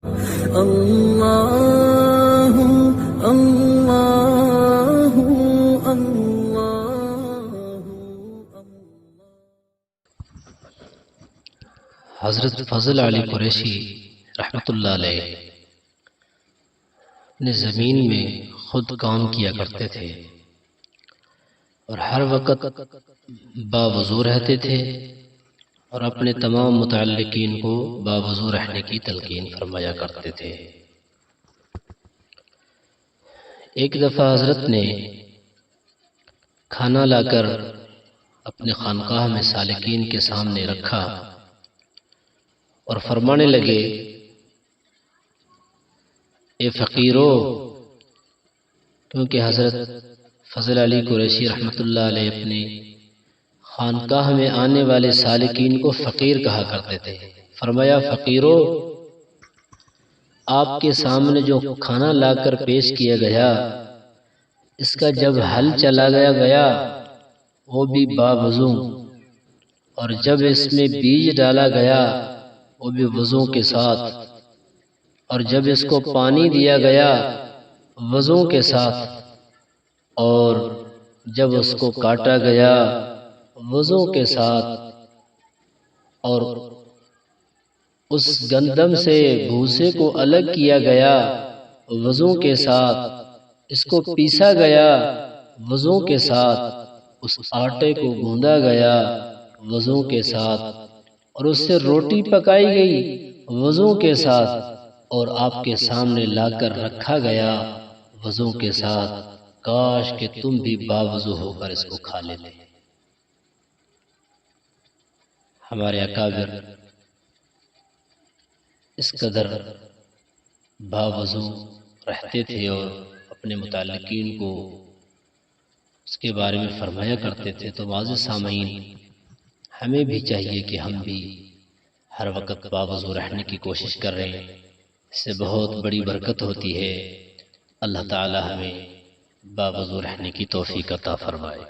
اللہ اللہ اللہ۔ حضرت فضل علی قریشی رحمۃ اللہ علیہ اپنے زمین میں خود کام کیا کرتے تھے اور ہر وقت باوضو رہتے تھے اور اپنے تمام متعلقین کو باوضو رہنے کی تلقین فرمایا کرتے تھے۔ ایک دفعہ حضرت نے کھانا لا کر اپنے خانقاہ میں سالکین کے سامنے رکھا اور فرمانے لگے، اے فقیرو، کیونکہ حضرت فضل علی قریشی رحمۃ اللہ علیہ اپنے خانقاہ میں آنے والے سالکین کو فقیر کہا کرتے تھے۔ فرمایا، فقیرو، آپ کے سامنے جو کھانا لا کر پیش کیا گیا، اس کا جب حل چلا گیا وہ بھی باوضو، اور جب اس میں بیج ڈالا گیا وہ بھی وضو کے ساتھ، اور جب اس کو پانی دیا گیا وضو کے ساتھ، اور جب اس کو کاٹا گیا وضو کے ساتھ، اور اس گندم سے بھوسے کو الگ کیا گیا وضو کے ساتھ، اس کو پیسا گیا وضو کے ساتھ، اس آٹے کو گوندا گیا وضو کے ساتھ، اور اس سے روٹی پکائی گئی وضو کے ساتھ، اور آپ کے سامنے لا کر رکھا گیا وضو کے ساتھ، کاش کہ تم بھی باوضو ہو کر اس کو کھا لیتے۔ ہمارے اکابر اس قدر باوضو رہتے تھے اور اپنے متعلقین کو اس کے بارے میں فرمایا کرتے تھے۔ تو معزز سامعین، ہمیں بھی چاہیے کہ ہم بھی ہر وقت باوضو رہنے کی کوشش کر رہے ہیں، اس سے بہت بڑی برکت ہوتی ہے۔ اللہ تعالی ہمیں باوضو رہنے کی توفیق عطا فرمائے۔